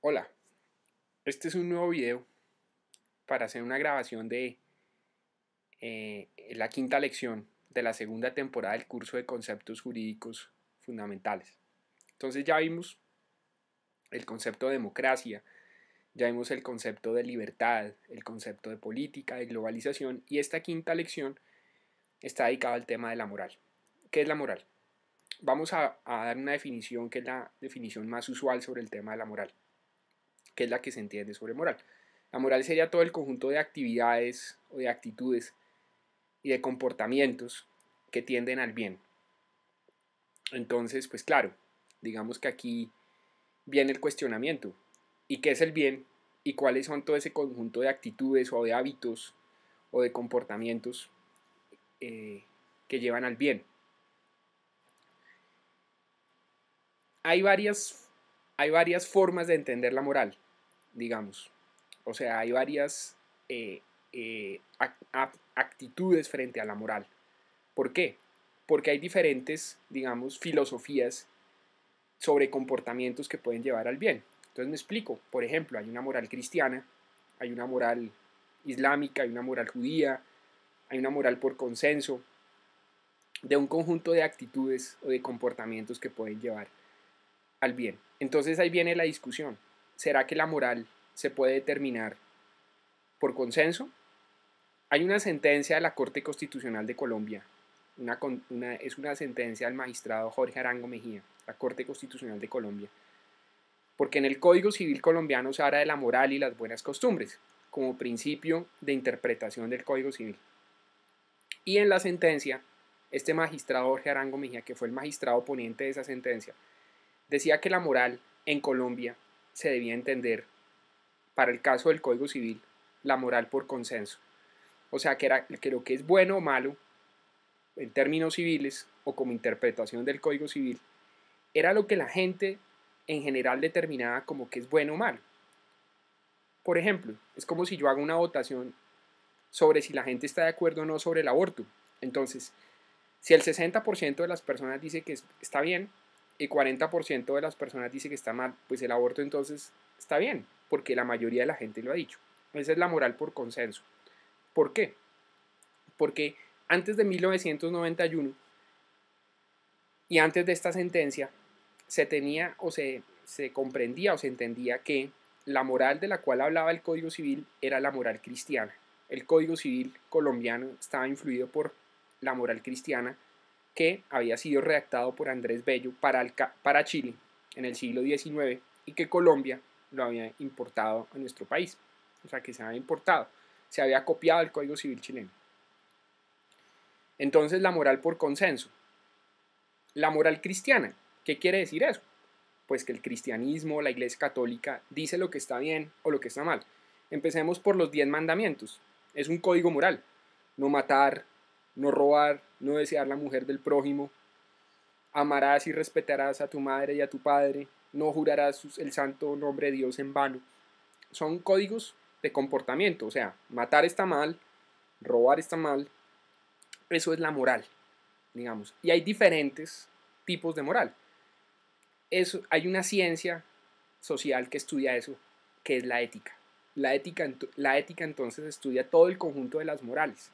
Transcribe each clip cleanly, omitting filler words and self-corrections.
Hola, este es un nuevo video para hacer una grabación de la quinta lección de la segunda temporada del curso de conceptos jurídicos fundamentales. Entonces ya vimos el concepto de democracia, ya vimos el concepto de libertad, el concepto de política, de globalización, y esta quinta lección está dedicada al tema de la moral. ¿Qué es la moral? Vamos a dar una definición que es la definición más usual sobre el tema de la moral, que es la que se entiende sobre moral. La moral sería todo el conjunto de actividades o de actitudes y de comportamientos que tienden al bien. Entonces, pues claro, digamos que aquí viene el cuestionamiento. ¿Y qué es el bien? ¿Y cuáles son todo ese conjunto de actitudes o de hábitos o de comportamientos que llevan al bien? Hay varias formas de entender la moral, digamos. O sea, hay varias actitudes frente a la moral. ¿Por qué? Porque hay diferentes, digamos, filosofías sobre comportamientos que pueden llevar al bien. Entonces me explico. Por ejemplo, hay una moral cristiana, hay una moral islámica, hay una moral judía, hay una moral por consenso, de un conjunto de actitudes o de comportamientos que pueden llevar al bien. Entonces ahí viene la discusión. ¿Será que la moral se puede determinar por consenso? Hay una sentencia de la Corte Constitucional de Colombia, es una sentencia del magistrado Jorge Arango Mejía, la Corte Constitucional de Colombia, porque en el Código Civil colombiano se habla de la moral y las buenas costumbres como principio de interpretación del Código Civil. Y en la sentencia, este magistrado Jorge Arango Mejía, que fue el magistrado ponente de esa sentencia, decía que la moral en Colombia se debía entender, para el caso del Código Civil, la moral por consenso. O sea, que lo que es bueno o malo, en términos civiles o como interpretación del Código Civil, era lo que la gente en general determinaba como que es bueno o malo. Por ejemplo, es como si yo haga una votación sobre si la gente está de acuerdo o no sobre el aborto. Entonces, si el 60% de las personas dice que está bien y 40% de las personas dice que está mal, pues el aborto entonces está bien, porque la mayoría de la gente lo ha dicho. Esa es la moral por consenso. ¿Por qué? Porque antes de 1991 y antes de esta sentencia se tenía o se comprendía o se entendía que la moral de la cual hablaba el Código Civil era la moral cristiana. El Código Civil colombiano estaba influido por la moral cristiana que había sido redactado por Andrés Bello para Chile en el siglo XIX y que Colombia lo había importado a nuestro país. O sea, que se había importado, se había copiado el Código Civil chileno. Entonces, la moral por consenso. La moral cristiana, ¿qué quiere decir eso? Pues que el cristianismo, la Iglesia Católica, dice lo que está bien o lo que está mal. Empecemos por los 10 mandamientos. Es un código moral. No matar, no robar, no desear la mujer del prójimo, amarás y respetarás a tu madre y a tu padre, no jurarás el santo nombre de Dios en vano. Son códigos de comportamiento, o sea, matar está mal, robar está mal, eso es la moral, digamos. Y hay diferentes tipos de moral. Hay una ciencia social que estudia eso, que es la ética. La ética entonces estudia todo el conjunto de las morales.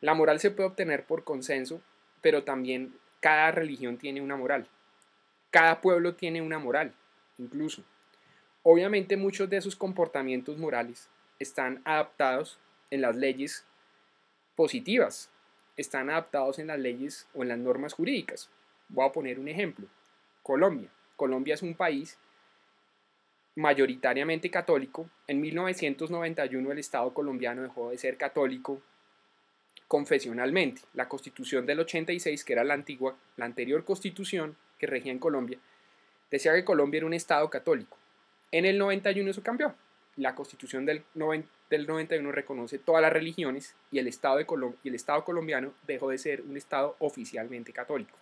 La moral se puede obtener por consenso, pero también cada religión tiene una moral. Cada pueblo tiene una moral, incluso. Obviamente muchos de esos comportamientos morales están adaptados en las leyes positivas, están adaptados en las leyes o en las normas jurídicas. Voy a poner un ejemplo. Colombia. Colombia es un país mayoritariamente católico. En 1991 el Estado colombiano dejó de ser católico confesionalmente. La Constitución del 86, que era la anterior Constitución que regía en Colombia, decía que Colombia era un Estado católico. En el 91 eso cambió. La Constitución del 91 reconoce todas las religiones y el Estado colombiano dejó de ser un Estado oficialmente católico.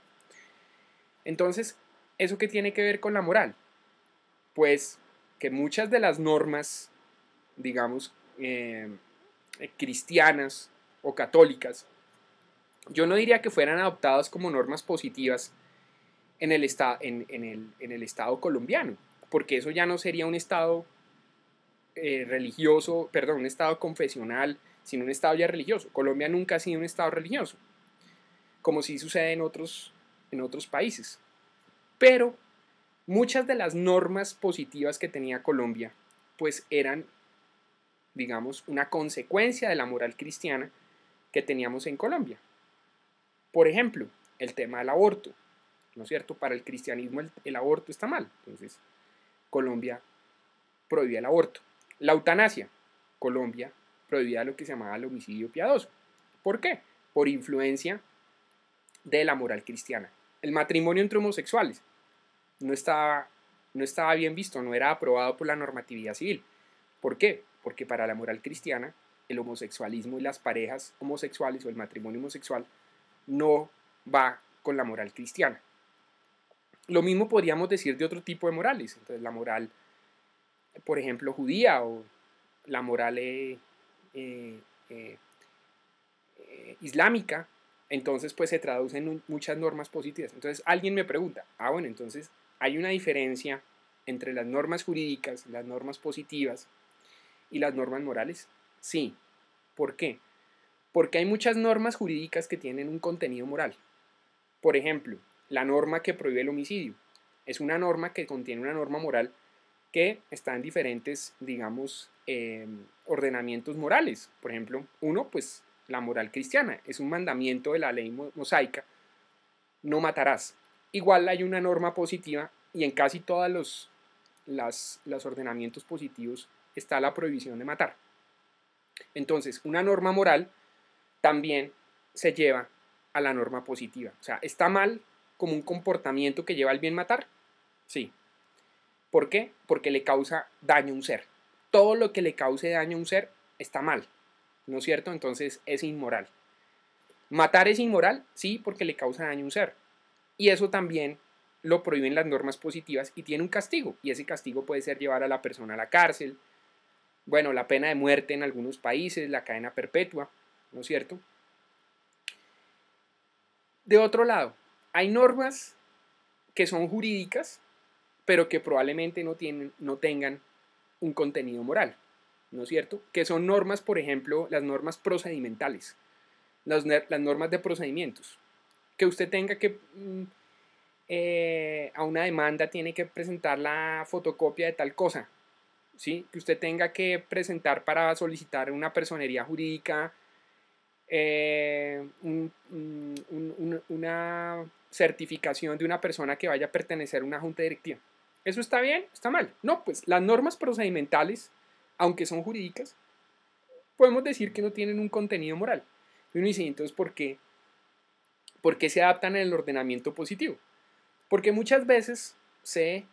Entonces, ¿eso qué tiene que ver con la moral? Pues que muchas de las normas, digamos, cristianas o católicas, yo no diría que fueran adoptadas como normas positivas en el Estado colombiano, porque eso ya no sería un estado religioso, perdón, un estado confesional, sino un estado ya religioso. Colombia nunca ha sido un estado religioso, como sí sucede en otros países. Pero muchas de las normas positivas que tenía Colombia, pues eran, digamos, una consecuencia de la moral cristiana que teníamos en Colombia. Por ejemplo, el tema del aborto, ¿no es cierto? Para el cristianismo el aborto está mal. Entonces, Colombia prohibía el aborto. La eutanasia, Colombia prohibía lo que se llamaba el homicidio piadoso. ¿Por qué? Por influencia de la moral cristiana. El matrimonio entre homosexuales no estaba bien visto, no era aprobado por la normatividad civil. ¿Por qué? Porque para la moral cristiana, el homosexualismo y las parejas homosexuales o el matrimonio homosexual no va con la moral cristiana. Lo mismo podríamos decir de otro tipo de morales. Entonces, la moral, por ejemplo, judía o la moral islámica, entonces pues se traducen en muchas normas positivas. Entonces alguien me pregunta, bueno, entonces hay una diferencia entre las normas jurídicas, las normas positivas y las normas morales. Sí. ¿Por qué? Porque hay muchas normas jurídicas que tienen un contenido moral. Por ejemplo, la norma que prohíbe el homicidio es una norma que contiene una norma moral que está en diferentes, digamos, ordenamientos morales. Por ejemplo, uno, pues la moral cristiana, es un mandamiento de la ley mosaica, no matarás. Igual hay una norma positiva y en casi todos los ordenamientos positivos está la prohibición de matar. Entonces, una norma moral también se lleva a la norma positiva. O sea, ¿está mal como un comportamiento que lleva al bien matar? Sí. ¿Por qué? Porque le causa daño a un ser. Todo lo que le cause daño a un ser está mal, ¿no es cierto? Entonces es inmoral. ¿Matar es inmoral? Sí, porque le causa daño a un ser. Y eso también lo prohíben las normas positivas y tiene un castigo. Y ese castigo puede ser llevar a la persona a la cárcel, bueno, la pena de muerte en algunos países, la cadena perpetua, ¿no es cierto? De otro lado, hay normas que son jurídicas, pero que probablemente no tengan un contenido moral, ¿no es cierto? Que son normas, por ejemplo, las normas procedimentales, las normas de procedimientos. Que usted tenga que, a una demanda tiene que presentar la fotocopia de tal cosa, ¿sí? Que usted tenga que presentar para solicitar una personería jurídica una certificación de una persona que vaya a pertenecer a una junta directiva. ¿Eso está bien? ¿Está mal? No, pues las normas procedimentales, aunque son jurídicas, podemos decir que no tienen un contenido moral. Y uno dice, entonces, ¿por qué se adaptan en el ordenamiento positivo? Porque muchas veces se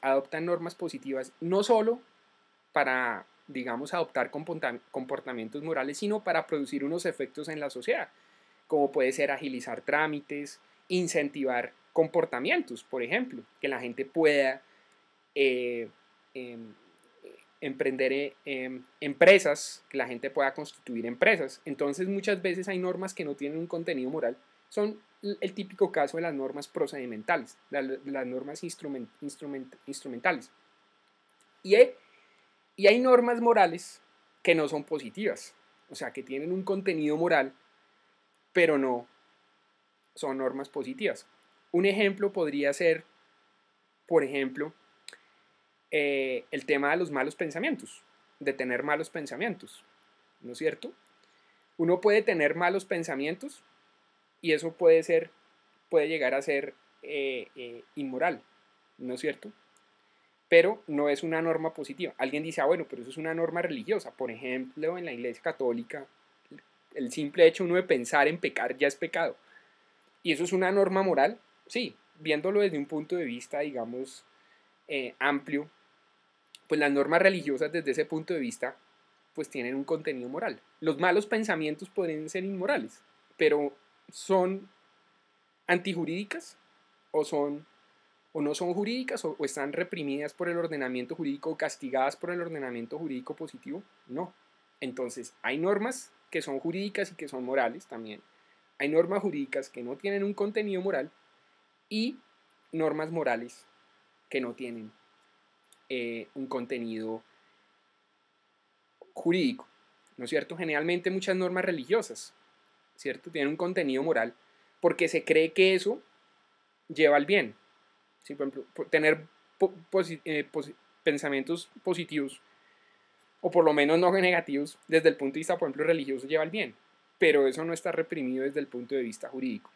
adoptan normas positivas no solo para, digamos, adoptar comportamientos morales, sino para producir unos efectos en la sociedad, como puede ser agilizar trámites, incentivar comportamientos, por ejemplo, que la gente pueda emprender empresas, que la gente pueda constituir empresas. Entonces muchas veces hay normas que no tienen un contenido moral, son el típico caso de las normas procedimentales, las normas instrumentales. Y hay normas morales que no son positivas, o sea, que tienen un contenido moral, pero no son normas positivas. Un ejemplo podría ser, por ejemplo, el tema de los malos pensamientos, de tener malos pensamientos, ¿no es cierto? Uno puede tener malos pensamientos y eso puede llegar a ser inmoral, ¿no es cierto? Pero no es una norma positiva. Alguien dice, bueno, pero eso es una norma religiosa. Por ejemplo, en la Iglesia Católica, el simple hecho uno de pensar en pecar ya es pecado. ¿Y eso es una norma moral? Sí, viéndolo desde un punto de vista, digamos, amplio, pues las normas religiosas desde ese punto de vista, pues tienen un contenido moral. Los malos pensamientos podrían ser inmorales, pero ¿son antijurídicas o no son jurídicas o están reprimidas por el ordenamiento jurídico o castigadas por el ordenamiento jurídico positivo? No. Entonces, hay normas que son jurídicas y que son morales también. Hay normas jurídicas que no tienen un contenido moral y normas morales que no tienen un contenido jurídico, ¿no es cierto? Generalmente muchas normas religiosas, ¿cierto? Tienen un contenido moral porque se cree que eso lleva al bien. ¿Sí? Por ejemplo, tener pensamientos positivos o por lo menos no negativos desde el punto de vista, por ejemplo, religioso lleva al bien, pero eso no está reprimido desde el punto de vista jurídico.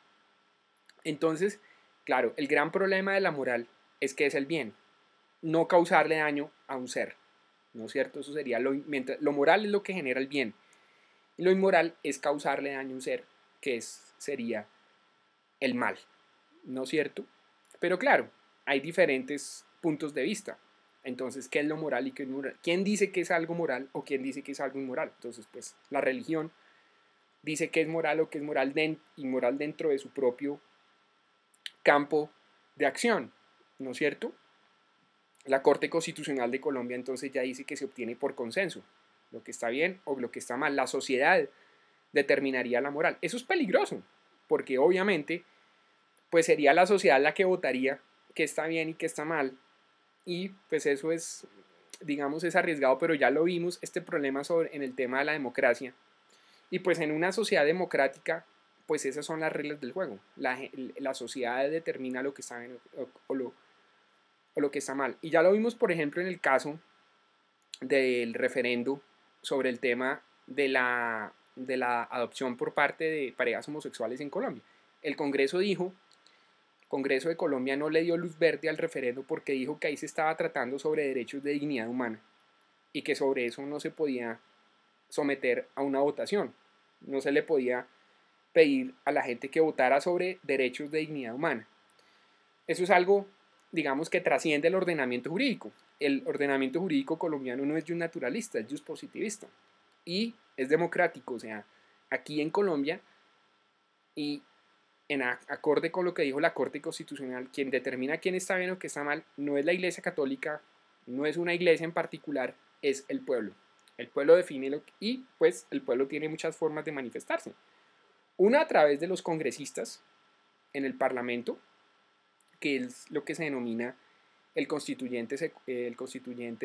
Entonces, claro, el gran problema de la moral es que es el bien, no causarle daño a un ser, ¿no es cierto? Eso sería lo moral es lo que genera el bien, y lo inmoral es causarle daño a un ser, que sería el mal, ¿no es cierto? Pero claro, hay diferentes puntos de vista. Entonces, ¿qué es lo moral y qué es inmoral? ¿Quién dice que es algo moral o quién dice que es algo inmoral? Entonces, pues la religión dice que es moral o que es inmoral dentro de su propio campo de acción, ¿no es cierto? La Corte Constitucional de Colombia entonces ya dice que se obtiene por consenso, lo que está bien o lo que está mal. La sociedad determinaría la moral. Eso es peligroso, porque obviamente pues sería la sociedad la que votaría qué está bien y qué está mal, y pues eso es, digamos, es arriesgado, pero ya lo vimos, este problema en el tema de la democracia, y pues en una sociedad democrática, pues esas son las reglas del juego, la sociedad determina lo que está bien o lo que está mal, y ya lo vimos, por ejemplo, en el caso del referendo sobre el tema de la adopción por parte de parejas homosexuales en Colombia. El Congreso Congreso de Colombia no le dio luz verde al referendo porque dijo que ahí se estaba tratando sobre derechos de dignidad humana y que sobre eso no se podía someter a una votación. No se le podía pedir a la gente que votara sobre derechos de dignidad humana. Eso es algo, digamos, que trasciende el ordenamiento jurídico. El ordenamiento jurídico colombiano no es naturalista, es positivista y es democrático. O sea, aquí en Colombia y en acorde con lo que dijo la Corte Constitucional, quien determina quién está bien o qué está mal no es la Iglesia Católica, no es una iglesia en particular, es el pueblo. El pueblo define y pues el pueblo tiene muchas formas de manifestarse. Una a través de los congresistas en el Parlamento, que es lo que se denomina el constituyente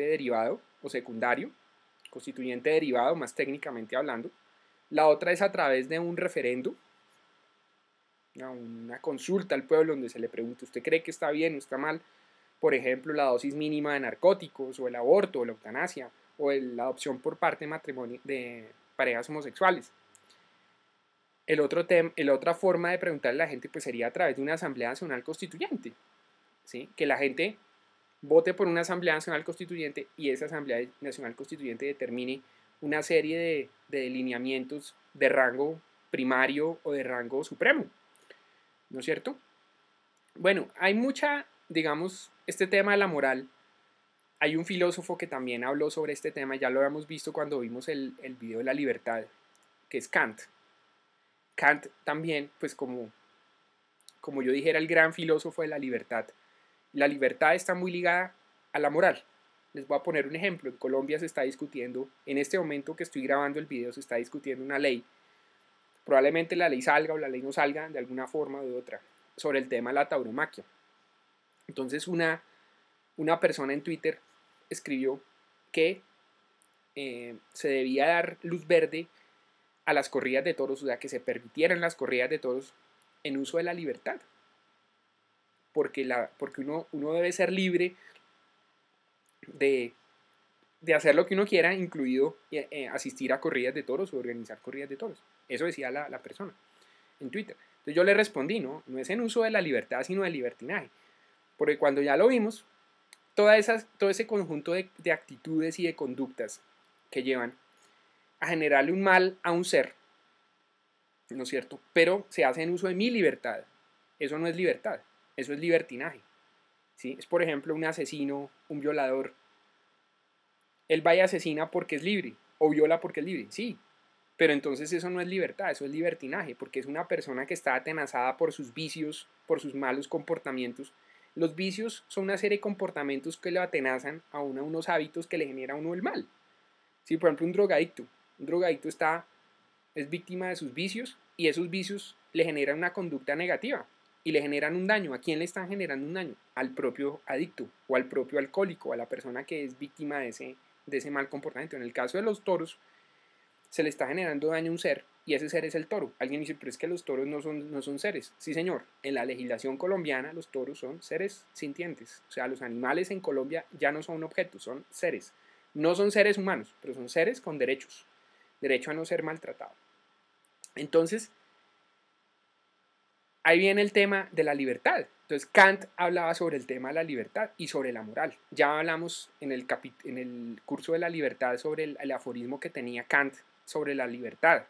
derivado o secundario, constituyente derivado más técnicamente hablando. La otra es a través de un referendo, una consulta al pueblo donde se le pregunta, ¿usted cree que está bien o está mal? Por ejemplo, la dosis mínima de narcóticos, o el aborto, o la eutanasia, o la adopción por parte de matrimonio de parejas homosexuales. La otra forma de preguntarle a la gente pues sería a través de una asamblea nacional constituyente, ¿sí? Que la gente vote por una asamblea nacional constituyente y esa asamblea nacional constituyente determine una serie de lineamientos de rango primario o de rango supremo, ¿no es cierto? Bueno, hay mucha, digamos, este tema de la moral. Hay un filósofo que también habló sobre este tema, ya lo habíamos visto cuando vimos el video de la libertad, que es Kant. Kant también, pues como yo dije, era el gran filósofo de la libertad. La libertad está muy ligada a la moral. Les voy a poner un ejemplo. En Colombia se está discutiendo, en este momento que estoy grabando el video, se está discutiendo una ley. Probablemente la ley salga o la ley no salga de alguna forma o de otra, sobre el tema de la tauromaquia. Entonces una persona en Twitter escribió que se debía dar luz verde a las corridas de toros, o sea, que se permitieran las corridas de toros en uso de la libertad. Porque uno debe ser libre de hacer lo que uno quiera, incluido asistir a corridas de toros o organizar corridas de toros. Eso decía la persona en Twitter. Entonces yo le respondí, no es en uso de la libertad, sino del libertinaje. Porque cuando ya lo vimos, todo ese conjunto de actitudes y de conductas que llevan a generarle un mal a un ser, ¿no es cierto? Pero se hace en uso de mi libertad. Eso no es libertad, eso es libertinaje. ¿Sí? Es, por ejemplo, un asesino, un violador. Él va y asesina porque es libre, o viola porque es libre, sí. Pero entonces eso no es libertad, eso es libertinaje, porque es una persona que está atenazada por sus vicios, por sus malos comportamientos. Los vicios son una serie de comportamientos que le atenazan a unos hábitos que le genera a uno el mal. Sí, por ejemplo, un drogadicto es víctima de sus vicios y esos vicios le generan una conducta negativa y le generan un daño. ¿A quién le están generando un daño? Al propio adicto o al propio alcohólico, a la persona que es víctima de ese mal comportamiento. En el caso de los toros, se le está generando daño a un ser y ese ser es el toro. Alguien dice, pero es que los toros no son seres. Sí, señor, en la legislación colombiana los toros son seres sintientes. O sea, los animales en Colombia ya no son objetos, son seres. No son seres humanos, pero son seres con derechos. Derecho a no ser maltratado. Entonces, ahí viene el tema de la libertad. Entonces, Kant hablaba sobre el tema de la libertad y sobre la moral. Ya hablamos en el curso de la libertad sobre el aforismo que tenía Kant sobre la libertad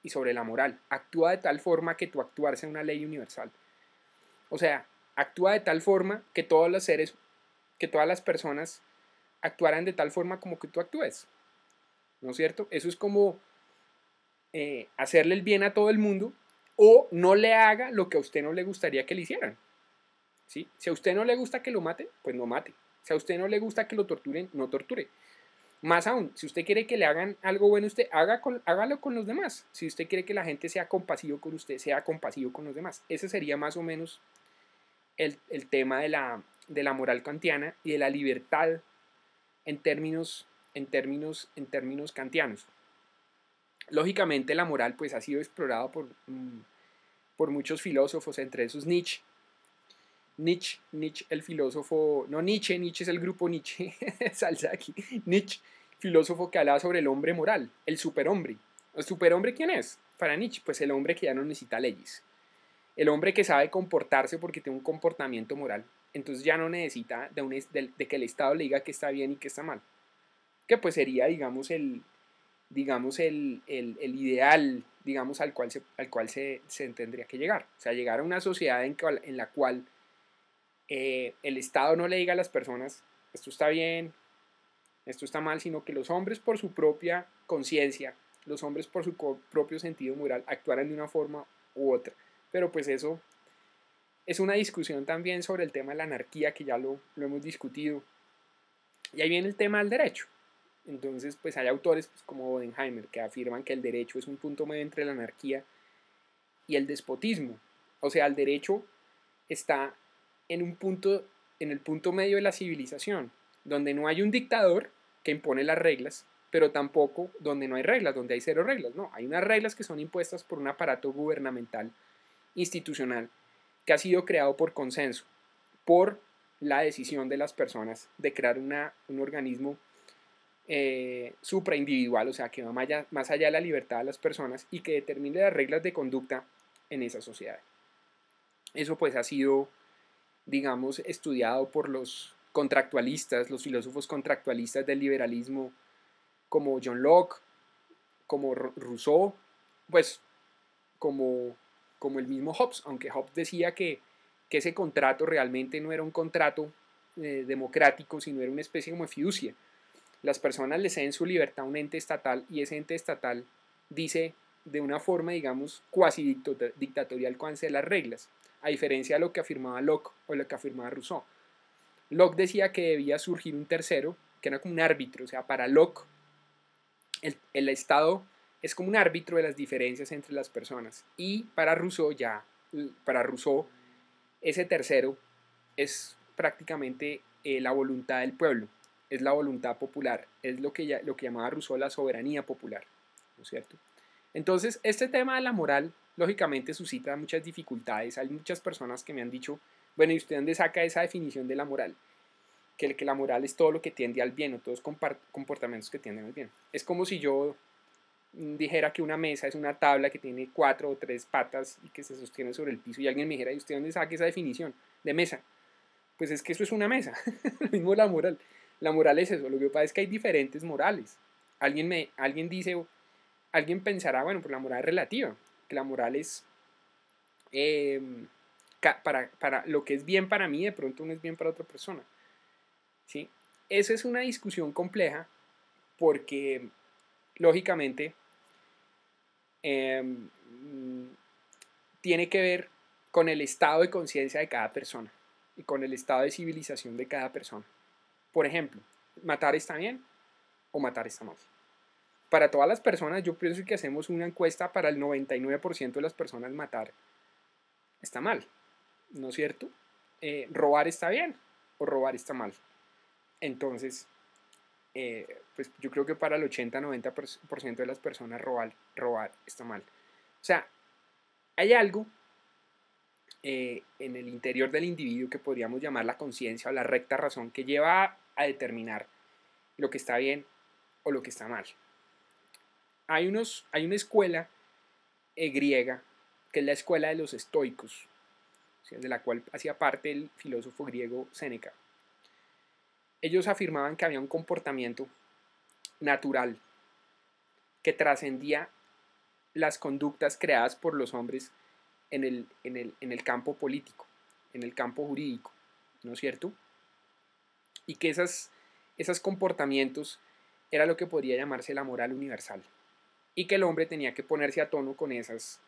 y sobre la moral. Actúa de tal forma que tu actuar sea una ley universal. O sea, actúa de tal forma que todos los seres, que todas las personas actuaran de tal forma como que tú actúes. ¿No es cierto? Eso es como hacerle el bien a todo el mundo o no le haga lo que a usted no le gustaría que le hicieran. ¿Sí? Si a usted no le gusta que lo mate, pues no mate. Si a usted no le gusta que lo torturen, no torture. Más aún, si usted quiere que le hagan algo bueno a usted, hágalo con los demás. Si usted quiere que la gente sea compasivo con usted, sea compasivo con los demás. Ese sería más o menos el tema de la moral kantiana y de la libertad en términos kantianos. Lógicamente la moral pues ha sido explorada por muchos filósofos, entre esos Nietzsche, el filósofo, no Nietzsche es el grupo Nietzsche, salsa aquí, Nietzsche, filósofo que hablaba sobre el hombre moral, el superhombre. ¿El superhombre quién es? Para Nietzsche, pues el hombre que ya no necesita leyes, el hombre que sabe comportarse porque tiene un comportamiento moral, entonces ya no necesita de que el Estado le diga que está bien y que está mal, que pues sería, digamos, el ideal, digamos, al cual se tendría que llegar. O sea, llegar a una sociedad en la cual el Estado no le diga a las personas, esto está bien, esto está mal, sino que los hombres por su propia conciencia, los hombres por su propio sentido moral, actuaran de una forma u otra. Pero pues eso es una discusión también sobre el tema de la anarquía, que ya lo hemos discutido. Y ahí viene el tema del derecho. Entonces, pues hay autores pues, como Bodenheimer que afirman que el derecho es un punto medio entre la anarquía y el despotismo. O sea, el derecho está en el punto medio de la civilización, donde no hay un dictador que impone las reglas, pero tampoco donde no hay reglas, donde hay cero reglas. No, hay unas reglas que son impuestas por un aparato gubernamental institucional que ha sido creado por consenso, por la decisión de las personas de crear un organismo supraindividual, o sea, que va más allá de la libertad de las personas y que determine las reglas de conducta en esa sociedad. Eso pues ha sido, digamos, estudiado por los contractualistas, los filósofos contractualistas del liberalismo, como John Locke, como Rousseau, pues como el mismo Hobbes, aunque Hobbes decía que ese contrato realmente no era un contrato democrático, sino era una especie como de fiducia. Las personas le ceden su libertad a un ente estatal y ese ente estatal dice de una forma, digamos, cuasi dictatorial cuáles son las reglas, a diferencia de lo que afirmaba Locke o lo que afirmaba Rousseau. Locke decía que debía surgir un tercero, que era como un árbitro, o sea, para Locke el Estado es como un árbitro de las diferencias entre las personas, y para Rousseau ese tercero es prácticamente la voluntad del pueblo, es la voluntad popular, es lo que llamaba Rousseau la soberanía popular, ¿no es cierto? Entonces, este tema de la moral, lógicamente suscita muchas dificultades. Hay muchas personas que me han dicho, bueno, ¿y usted dónde saca esa definición de la moral? Que la moral es todo lo que tiende al bien, o todos comportamientos que tienden al bien. Es como si yo dijera que una mesa es una tabla que tiene 4 o 3 patas y que se sostiene sobre el piso, y alguien me dijera, ¿y usted dónde saca esa definición de mesa? Pues es que eso es una mesa. Lo mismo la moral. La moral es eso. Lo que pasa es que hay diferentes morales. Alguien pensará, bueno, pues la moral es relativa, que la moral es para lo que es bien para mí, de pronto no es bien para otra persona. ¿Sí? Esa es una discusión compleja porque, lógicamente, tiene que ver con el estado de conciencia de cada persona y con el estado de civilización de cada persona. Por ejemplo, ¿matar está bien o matar está mal? Para todas las personas, yo pienso que hacemos una encuesta, para el 99% de las personas matar está mal. ¿no es cierto? Robar está bien o robar está mal. Entonces, pues yo creo que para el 80-90% de las personas robar está mal. O sea, hay algo en el interior del individuo que podríamos llamar la conciencia o la recta razón que lleva a determinar lo que está bien o lo que está mal. Hay una escuela griega que es la escuela de los estoicos, de la cual hacía parte el filósofo griego Séneca. Ellos afirmaban que había un comportamiento natural que trascendía las conductas creadas por los hombres en el campo político, en el campo jurídico, ¿no es cierto? Y que esos comportamientos era lo que podría llamarse la moral universal, y que el hombre tenía que ponerse a tono con esas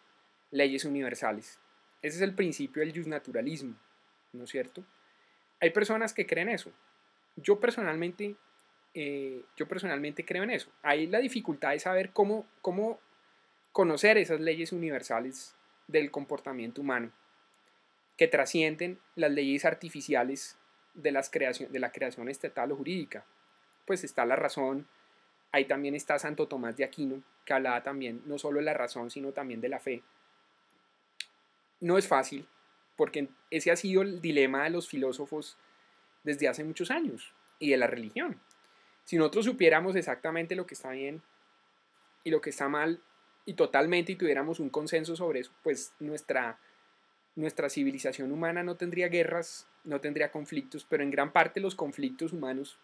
leyes universales. Ese es el principio del justnaturalismo, ¿no es cierto? Hay personas que creen eso. Yo personalmente creo en eso. Ahí la dificultad es saber cómo conocer esas leyes universales del comportamiento humano que trascienden las leyes artificiales de la creación estatal o jurídica. Pues está la razón, ahí también está Santo Tomás de Aquino, que hablaba también no solo de la razón, sino también de la fe. No es fácil, porque ese ha sido el dilema de los filósofos desde hace muchos años, y de la religión. Si nosotros supiéramos exactamente lo que está bien y lo que está mal, y totalmente, y tuviéramos un consenso sobre eso, pues nuestra civilización humana no tendría guerras, no tendría conflictos, pero en gran parte los conflictos humanos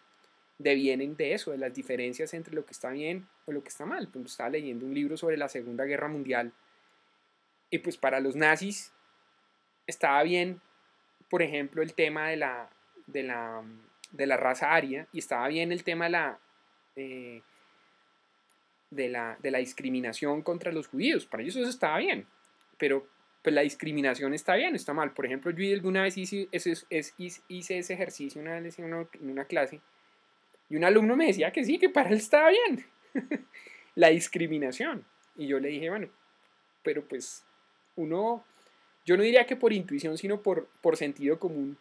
devienen de eso, de las diferencias entre lo que está bien o lo que está mal. Pues estaba leyendo un libro sobre la Segunda Guerra Mundial, y pues para los nazis estaba bien, por ejemplo, el tema de la raza aria, y estaba bien el tema eh, de la discriminación contra los judíos. Para ellos eso estaba bien, pero pues la discriminación está bien, está mal. Por ejemplo, yo alguna vez hice ese ejercicio una vez en una clase, y un alumno me decía que sí, que para él estaba bien la discriminación. Y yo le dije, bueno, pero pues yo no diría que por intuición, sino por sentido común,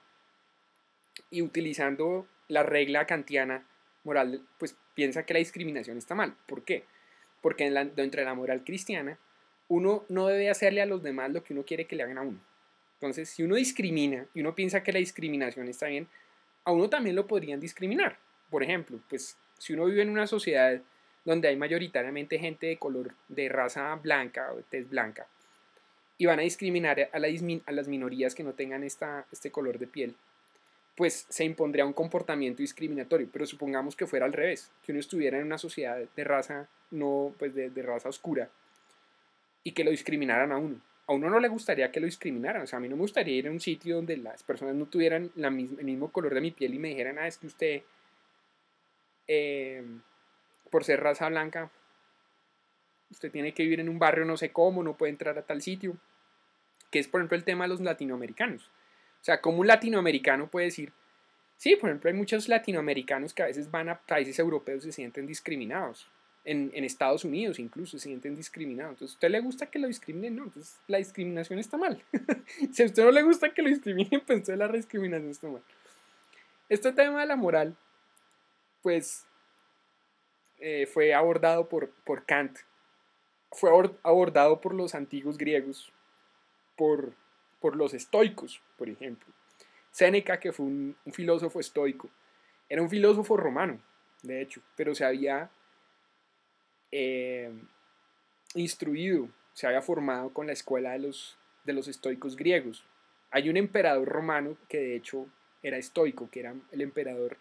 y utilizando la regla kantiana moral, pues piensa que la discriminación está mal. ¿Por qué? Porque dentro de la moral cristiana, uno no debe hacerle a los demás lo que uno quiere que le hagan a uno. Entonces, si uno discrimina y uno piensa que la discriminación está bien, a uno también lo podrían discriminar. Por ejemplo, pues si uno vive en una sociedad donde hay mayoritariamente gente de color, de raza blanca o de tez blanca, y van a discriminar a las minorías que no tengan este color de piel, pues se impondría un comportamiento discriminatorio. Pero supongamos que fuera al revés, que uno estuviera en una sociedad de raza, no, pues de raza oscura, y que lo discriminaran a uno. A uno no le gustaría que lo discriminaran. O sea, a mí no me gustaría ir a un sitio donde las personas no tuvieran el mismo color de mi piel y me dijeran, es que usted, eh, por ser raza blanca, usted tiene que vivir en un barrio no sé cómo, no puede entrar a tal sitio. Que es, por ejemplo, el tema de los latinoamericanos. O sea, como un latinoamericano puede decir, sí, por ejemplo, hay muchos latinoamericanos que a veces van a países europeos y se sienten discriminados. En Estados Unidos incluso se sienten discriminados. Entonces, ¿a usted le gusta que lo discriminen? No, entonces la discriminación está mal. Si a usted no le gusta que lo discriminen, pues entonces la discriminación está mal. Este tema de la moral, pues, fue abordado por Kant, fue abordado por los antiguos griegos, por, por los estoicos, por ejemplo. Séneca, que fue un filósofo estoico, era un filósofo romano, de hecho, pero se había instruido, se había formado con la escuela de los estoicos griegos. Hay un emperador romano que de hecho era estoico, que era el emperador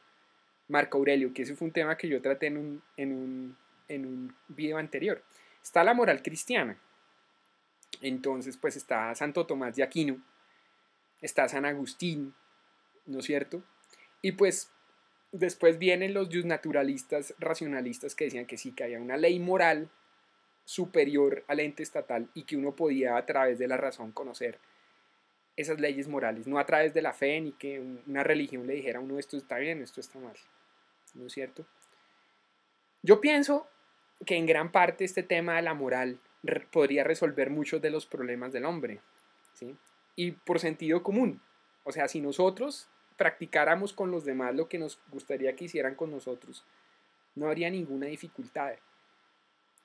Marco Aurelio, que ese fue un tema que yo traté en un video anterior. Está la moral cristiana. Entonces, pues está Santo Tomás de Aquino, está San Agustín, ¿no es cierto? Y pues después vienen los justnaturalistas racionalistas que decían que sí, que había una ley moral superior al ente estatal y que uno podía a través de la razón conocer esas leyes morales, no a través de la fe ni que una religión le dijera a uno esto está bien, esto está mal, ¿no es cierto? Yo pienso que en gran parte este tema de la moral podría resolver muchos de los problemas del hombre, ¿sí? y por sentido común. O sea, si nosotros practicáramos con los demás lo que nos gustaría que hicieran con nosotros, no habría ninguna dificultad.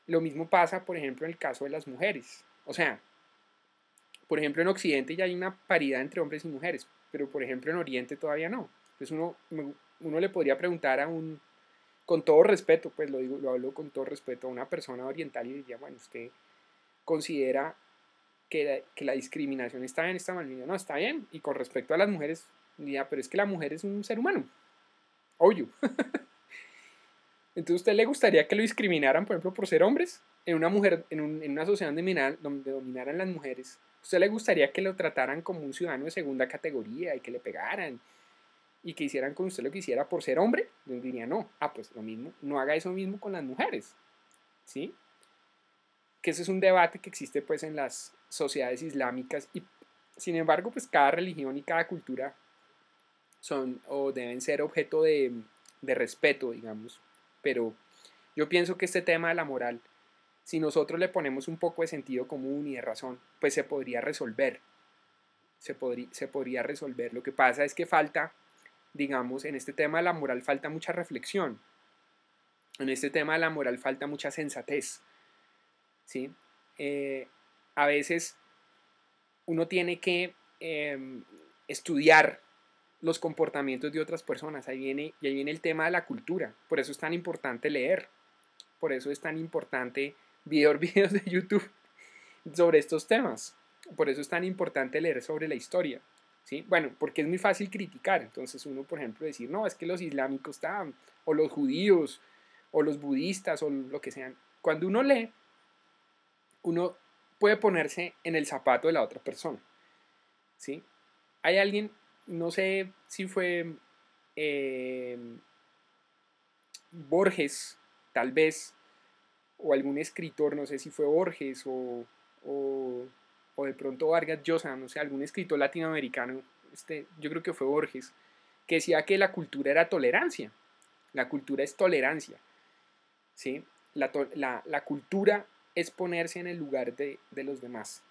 Lo mismo pasa, por ejemplo, en el caso de las mujeres. O sea, por ejemplo, en Occidente ya hay una paridad entre hombres y mujeres, pero por ejemplo en Oriente todavía no. Entonces uno le podría preguntar con todo respeto, pues lo hablo con todo respeto, a una persona oriental y diría, bueno, ¿usted considera que la discriminación está bien, está mal? Y yo, no, está bien. Y con respecto a las mujeres, diría, pero es que la mujer es un ser humano, obvio. Entonces, ¿a usted le gustaría que lo discriminaran, por ejemplo, por ser hombres? En una mujer, en una sociedad donde dominaran las mujeres, ¿a usted le gustaría que lo trataran como un ciudadano de segunda categoría y que le pegaran y que hicieran con usted lo que hiciera por ser hombre? Yo diría, no, pues lo mismo, no haga eso mismo con las mujeres, ¿sí? Que ese es un debate que existe pues en las sociedades islámicas y sin embargo pues cada religión y cada cultura son o deben ser objeto de respeto, digamos, pero yo pienso que este tema de la moral, si nosotros le ponemos un poco de sentido común y de razón, pues se podría resolver, se podría resolver. Lo que pasa es que falta, digamos, en este tema de la moral falta mucha reflexión, en este tema de la moral falta mucha sensatez, ¿sí? A veces uno tiene que estudiar los comportamientos de otras personas, y ahí viene el tema de la cultura, por eso es tan importante leer, por eso es tan importante ver videos de YouTube sobre estos temas, por eso es tan importante leer sobre la historia, ¿sí? Bueno, porque es muy fácil criticar, entonces uno, por ejemplo, decir, no, es que los islámicos están, o los judíos, o los budistas, o lo que sean. Cuando uno lee, uno puede ponerse en el zapato de la otra persona, ¿sí? Hay alguien, no sé si fue eh, Borges, tal vez, o algún escritor, no sé si fue Borges o, o de pronto Vargas Llosa, no sé, algún escritor latinoamericano, yo creo que fue Borges, que decía que la cultura era tolerancia, la cultura es tolerancia, ¿sí? La cultura es ponerse en el lugar de los demás,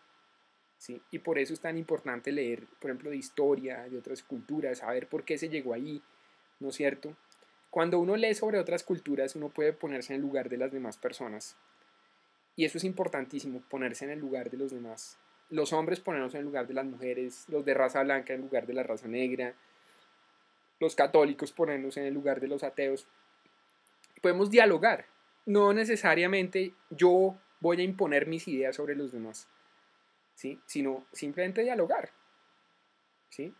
¿sí? Y por eso es tan importante leer, por ejemplo, de historia, de otras culturas, saber por qué se llegó ahí, ¿no es cierto? Cuando uno lee sobre otras culturas, uno puede ponerse en el lugar de las demás personas. Y eso es importantísimo, ponerse en el lugar de los demás. Los hombres ponernos en el lugar de las mujeres, los de raza blanca en el lugar de la raza negra, los católicos ponernos en el lugar de los ateos. Podemos dialogar. No necesariamente yo voy a imponer mis ideas sobre los demás, ¿sí? Sino simplemente dialogar, ¿sí?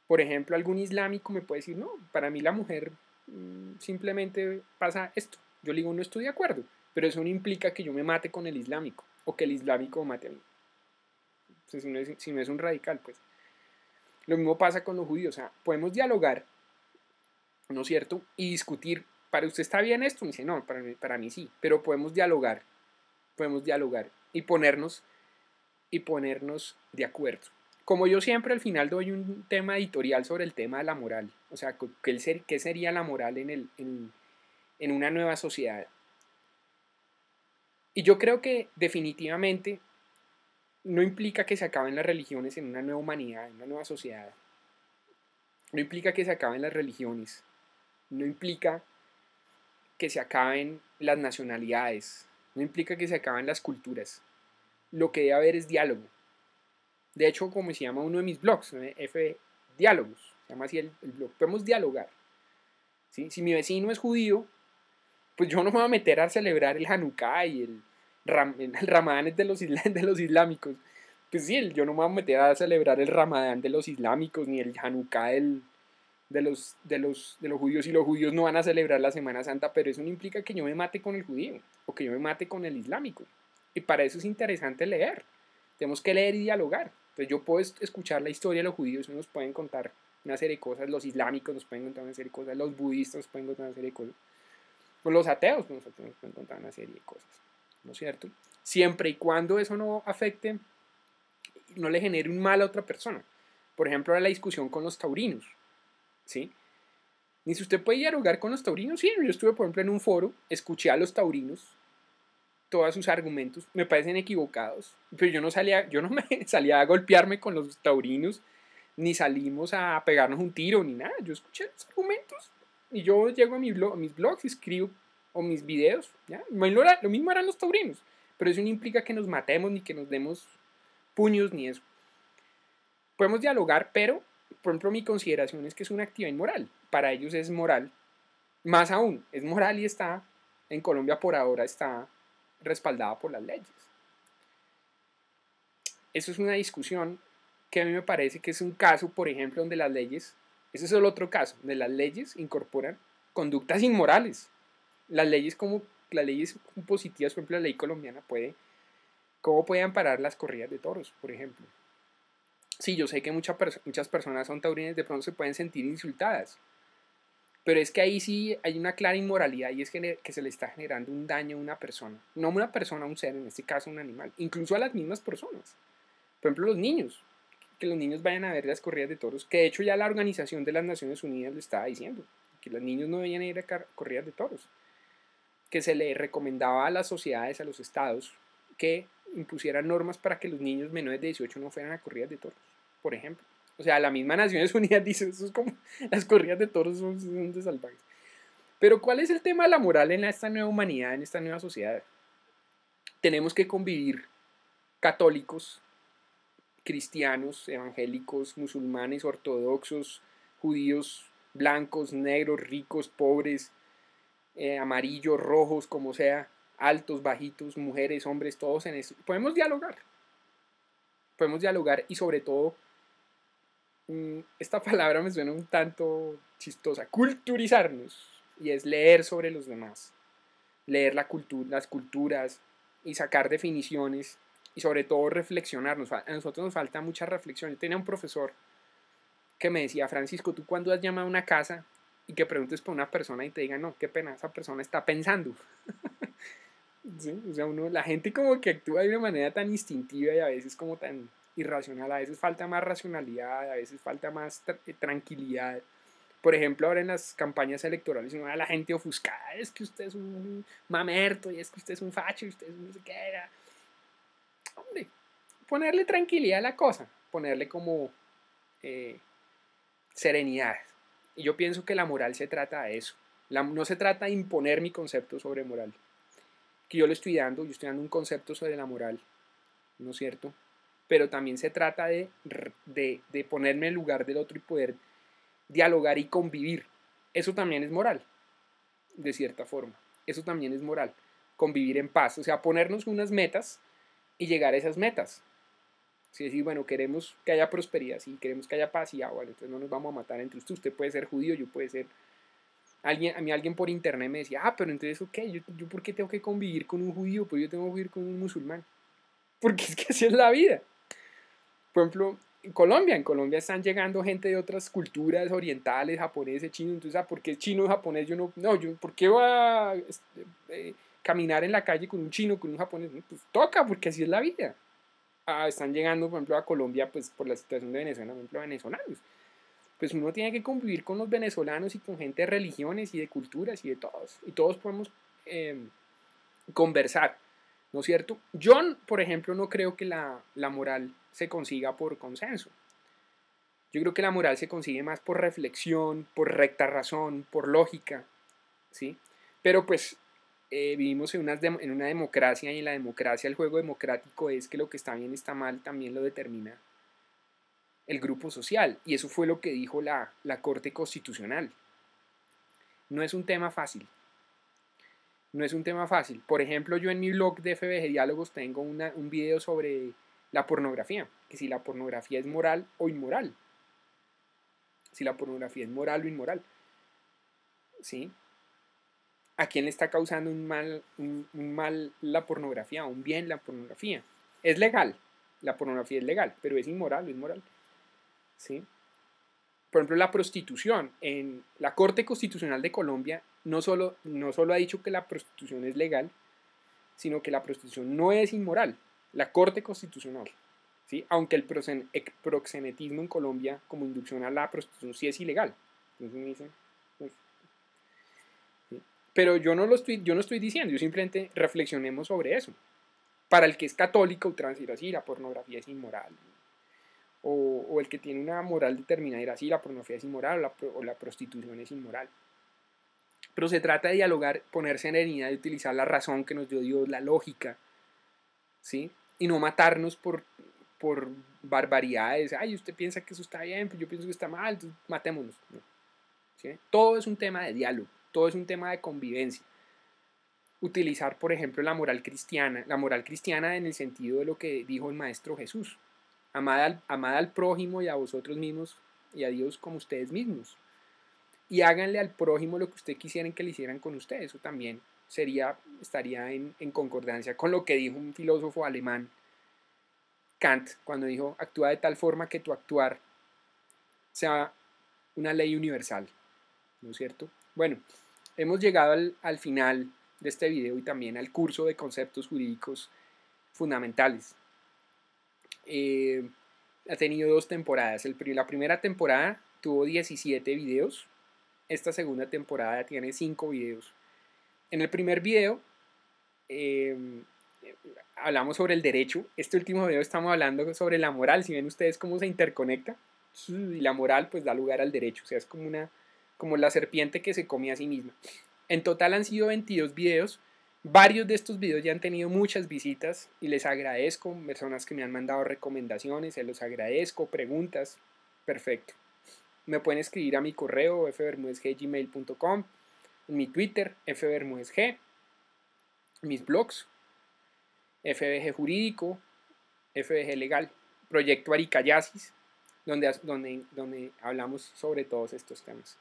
Por ejemplo, algún islámico me puede decir, no, para mí la mujer simplemente pasa esto. Yo le digo, no estoy de acuerdo, pero eso no implica que yo me mate con el islámico o que el islámico me mate a mí. Entonces, si no es un radical, pues. Lo mismo pasa con los judíos, o sea, podemos dialogar, ¿no es cierto? Y discutir, ¿para usted está bien esto? Me dice, no, para mí sí, pero podemos dialogar y ponernos de acuerdo. Como yo siempre al final doy un tema editorial sobre el tema de la moral, o sea, ¿qué sería la moral en una nueva sociedad? Y yo creo que definitivamente no implica que se acaben las religiones en una nueva humanidad, en una nueva sociedad. No implica que se acaben las religiones. No implica que se acaben las nacionalidades. No implica que se acaben las culturas. Lo que debe haber es diálogo. De hecho, como se llama uno de mis blogs, F Diálogos, se llama así el blog. Podemos dialogar, ¿sí? Si mi vecino es judío, pues yo no me voy a meter a celebrar el Hanukkah y el Ramadán de los islámicos. Pues sí, yo no me voy a meter a celebrar el Ramadán de los islámicos ni el Hanukkah de los judíos, y los judíos no van a celebrar la Semana Santa, pero eso no implica que yo me mate con el judío o que yo me mate con el islámico. Y para eso es interesante leer. Tenemos que leer y dialogar. Entonces yo puedo escuchar la historia de los judíos, nos pueden contar una serie de cosas, los islámicos nos pueden contar una serie de cosas, los budistas nos pueden contar una serie de cosas, con los ateos nos pueden contar una serie de cosas, ¿no es cierto? Siempre y cuando eso no afecte, no le genere un mal a otra persona. Por ejemplo, ahora la discusión con los taurinos, ¿sí? Ni si usted puede dialogar con los taurinos, sí, yo estuve, por ejemplo, en un foro, escuché a los taurinos, todos sus argumentos me parecen equivocados, pero yo no me salía a golpearme con los taurinos, ni salimos a pegarnos un tiro, ni nada. Yo escuché los argumentos y yo llego a mis blogs, escribo o mis videos, ¿ya? Lo mismo eran los taurinos, pero eso no implica que nos matemos ni que nos demos puños ni eso. Podemos dialogar, pero, por ejemplo, mi consideración es que es una actividad inmoral. Para ellos es moral. Más aún, es moral y está, en Colombia por ahora está respaldada por las leyes. Eso es una discusión que a mí me parece que es un caso, por ejemplo, donde las leyes, ese es el otro caso, donde las leyes incorporan conductas inmorales. Las leyes positivas, por ejemplo, la ley colombiana ¿cómo puede amparar las corridas de toros, por ejemplo? Sí, yo sé que muchas personas son taurinas, de pronto se pueden sentir insultadas, pero es que ahí sí hay una clara inmoralidad y es que se le está generando un daño a una persona. No a una persona, a un ser, en este caso un animal, incluso a las mismas personas. Por ejemplo, los niños, que los niños vayan a ver las corridas de toros, que de hecho ya la Organización de las Naciones Unidas lo estaba diciendo, que los niños no debían ir a corridas de toros, que se le recomendaba a las sociedades, a los estados, que impusieran normas para que los niños menores de 18 no fueran a corridas de toros, por ejemplo. O sea, la misma Naciones Unidas dice, eso es como, las corridas de toros son de salvajes. Pero ¿cuál es el tema de la moral en esta nueva humanidad, en esta nueva sociedad? Tenemos que convivir católicos, cristianos, evangélicos, musulmanes, ortodoxos, judíos, blancos, negros, ricos, pobres, amarillos, rojos, como sea, altos, bajitos, mujeres, hombres, todos en eso. Podemos dialogar y sobre todo, esta palabra me suena un tanto chistosa, culturizarnos, y es leer sobre los demás, leer las culturas y sacar definiciones y sobre todo reflexionarnos. A nosotros nos falta mucha reflexión. Yo tenía un profesor que me decía, Francisco, ¿tú cuando has llamado a una casa y que preguntes por una persona y te digan, no, qué pena, esa persona está pensando? ¿Sí? O sea, la gente como que actúa de una manera tan instintiva y a veces como tan irracional, a veces falta más racionalidad, a veces falta más tranquilidad. Por ejemplo, ahora en las campañas electorales, uno ve a la gente ofuscada, es que usted es un mamerto, y es que usted es un facho, y usted es un no sé qué. Hombre, ponerle tranquilidad a la cosa, ponerle como serenidad. Y yo pienso que la moral se trata de eso. No se trata de imponer mi concepto sobre moral. Que yo estoy dando un concepto sobre la moral, ¿no es cierto? Pero también se trata de ponerme en el lugar del otro y poder dialogar y convivir. Eso también es moral, de cierta forma. Eso también es moral. Convivir en paz. O sea, ponernos unas metas y llegar a esas metas. Si decir, bueno, queremos que haya prosperidad, sí, queremos que haya paz, y bueno, entonces no nos vamos a matar entre usted puede ser judío, yo puede ser... A mí alguien por internet me decía, pero entonces, ok, yo ¿por qué tengo que convivir con un judío? Pues yo tengo que convivir con un musulmán. Porque es que así es la vida. Por ejemplo, en Colombia están llegando gente de otras culturas orientales, japoneses, chinos, entonces, ¿por qué chino o japonés? ¿Por qué voy a caminar en la calle con un chino, con un japonés? Pues toca, porque así es la vida. Están llegando, por ejemplo, a Colombia, pues por la situación de Venezuela, por ejemplo, venezolanos. Pues uno tiene que convivir con los venezolanos y con gente de religiones y de culturas y de todos. Y todos podemos conversar, ¿no es cierto? Yo, por ejemplo, no creo que la moral se consiga por consenso. Yo creo que la moral se consigue más por reflexión, por recta razón, por lógica, ¿sí? Pero pues vivimos en una democracia, y en la democracia el juego democrático es que lo que está bien está mal también lo determina el grupo social, y eso fue lo que dijo la Corte Constitucional. No es un tema fácil. No es un tema fácil. Por ejemplo, yo en mi blog de FBG Diálogos tengo un video sobre la pornografía, que si la pornografía es moral o inmoral. Si la pornografía es moral o inmoral. ¿Sí? ¿A quién le está causando un mal la pornografía? ¿Un bien la pornografía? Es legal. La pornografía es legal, pero es inmoral o inmoral. ¿Sí? Por ejemplo, la prostitución. En la Corte Constitucional de Colombia no solo ha dicho que la prostitución es legal, sino que la prostitución no es inmoral. La Corte Constitucional. ¿Sí? Aunque el proxenetismo en Colombia, como inducción a la prostitución, sí es ilegal. Entonces me dicen, pues, ¿sí? Pero yo no estoy diciendo, yo simplemente reflexionemos sobre eso. Para el que es católico, ultransir así, la pornografía es inmoral. O el que tiene una moral determinada, ir así, la pornografía es inmoral o la prostitución es inmoral. Pero se trata de dialogar, poner serenidad y utilizar la razón que nos dio Dios, la lógica, ¿sí? Y no matarnos por barbaridades. Ay, usted piensa que eso está bien, pues yo pienso que está mal, entonces matémonos. No, ¿sí? Todo es un tema de diálogo, todo es un tema de convivencia. Utilizar, por ejemplo, la moral cristiana en el sentido de lo que dijo el Maestro Jesús. Amad al prójimo y a vosotros mismos y a Dios como ustedes mismos. Y háganle al prójimo lo que ustedes quisieran que le hicieran con ustedes. Eso también estaría en concordancia con lo que dijo un filósofo alemán, Kant, cuando dijo: actúa de tal forma que tu actuar sea una ley universal. ¿No es cierto? Bueno, hemos llegado al final de este video y también al curso de conceptos jurídicos fundamentales. Ha tenido 2 temporadas. La primera temporada tuvo 17 videos. Esta segunda temporada tiene 5 videos. En el primer video hablamos sobre el derecho. Este último video estamos hablando sobre la moral. Si ven ustedes cómo se interconecta, y la moral pues da lugar al derecho. O sea, es como la serpiente que se come a sí misma. En total han sido 22 videos. Varios de estos videos ya han tenido muchas visitas y les agradezco. Personas que me han mandado recomendaciones, se los agradezco, preguntas. Perfecto. Me pueden escribir a mi correo fbermudesg@gmail.com, en mi Twitter fbermudesg, mis blogs FBG Jurídico, FBG Legal, Proyecto Aricayasis, donde hablamos sobre todos estos temas.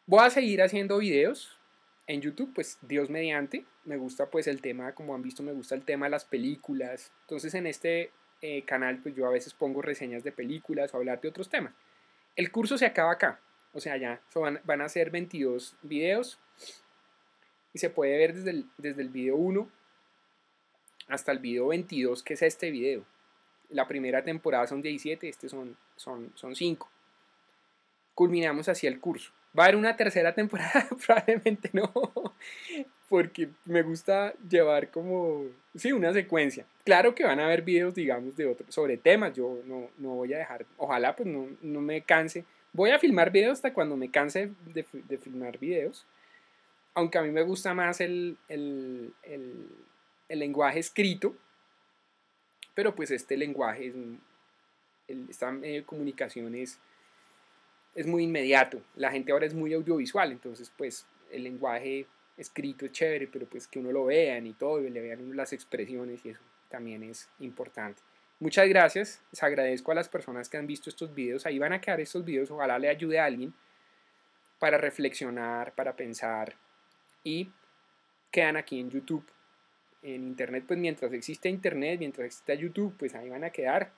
Voy a seguir haciendo videos en YouTube, pues Dios mediante. Me gusta pues el tema, como han visto, me gusta el tema de las películas. Entonces en este canal pues yo a veces pongo reseñas de películas o hablar de otros temas. El curso se acaba acá, o sea ya van a ser 22 videos y se puede ver desde el video 1 hasta el video 22, que es este video. La primera temporada son 17, son 5. Culminamos así el curso. ¿Va a haber una tercera temporada? Probablemente no, porque me gusta llevar como, sí, una secuencia. Claro que van a haber videos, digamos, sobre temas. Yo no voy a dejar, ojalá pues no me canse. Voy a filmar videos hasta cuando me canse de filmar videos. Aunque a mí me gusta más el lenguaje escrito, pero pues este lenguaje, esta medio de comunicación es muy inmediato. La gente ahora es muy audiovisual, entonces pues el lenguaje escrito es chévere, pero pues que uno lo vean y todo, y le vean las expresiones y eso también es importante. Muchas gracias, les agradezco a las personas que han visto estos videos. Ahí van a quedar estos videos, ojalá le ayude a alguien para reflexionar, para pensar, y quedan aquí en YouTube. En internet, pues mientras existe internet, mientras exista YouTube, pues ahí van a quedar.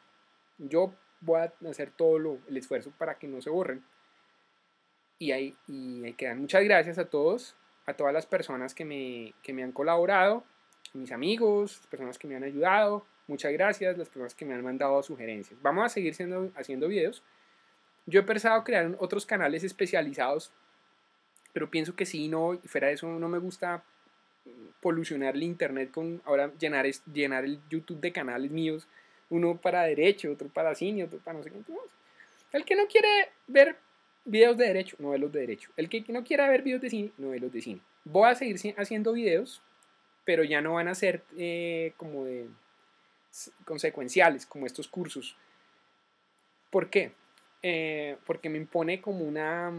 Yo voy a hacer todo el esfuerzo para que no se borren. Y ahí quedan. Muchas gracias a todos, a todas las personas que me han colaborado, mis amigos, las personas que me han ayudado. Muchas gracias, las personas que me han mandado sugerencias. Vamos a seguir haciendo videos. Yo he pensado crear otros canales especializados, pero pienso que sí, no, fuera de eso no me gusta polucionar el internet con ahora llenar el YouTube de canales míos, uno para derecho, otro para cine, otro para no sé qué. El que no quiere ver videos de derecho, no ve los de derecho. El que no quiera ver videos de cine, no ve los de cine. Voy a seguir haciendo videos, pero ya no van a ser como de consecuenciales, como estos cursos. ¿Por qué? Porque me impone como una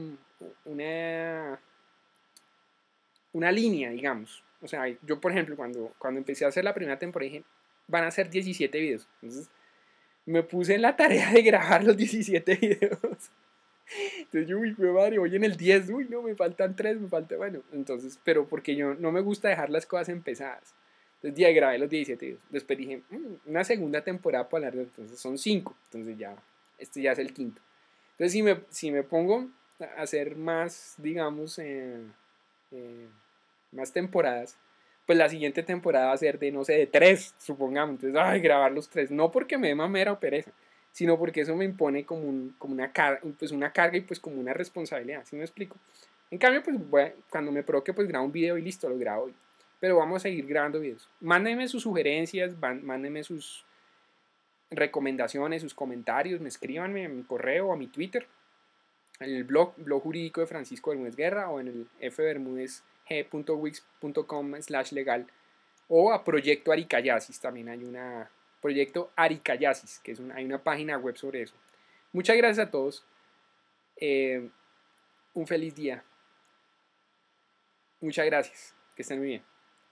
línea, digamos. O sea, yo, por ejemplo, cuando empecé a hacer la primera temporada, dije, van a ser 17 videos. Entonces, me puse en la tarea de grabar los 17 videos. Entonces, yo, madre, voy en el 10, no, me faltan 3, bueno. Entonces, pero porque yo no me gusta dejar las cosas empezadas. Entonces, ya grabé los 17 videos. Después dije, una segunda temporada para hablar, entonces son 5. Entonces, este ya es el quinto. Entonces, si me pongo a hacer más, digamos, más temporadas, pues la siguiente temporada va a ser no sé, de 3, supongamos. Entonces, grabar los 3, no porque me dé mamera o pereza, sino porque eso me impone como una carga y pues como una responsabilidad, ¿sí me explico? En cambio, pues cuando me provoque, pues grabo un video y listo, lo grabo. Pero vamos a seguir grabando videos. Mándenme sus sugerencias, mándenme sus recomendaciones, sus comentarios, escríbanme a mi correo o a mi Twitter, en el blog jurídico de Francisco Bermúdez Guerra o en el fbermudezg.wix.com/legal o a Proyecto Aricayasis, también hay una Proyecto Aricayasis, que hay una página web sobre eso. Muchas gracias a todos, un feliz día, muchas gracias, que estén muy bien.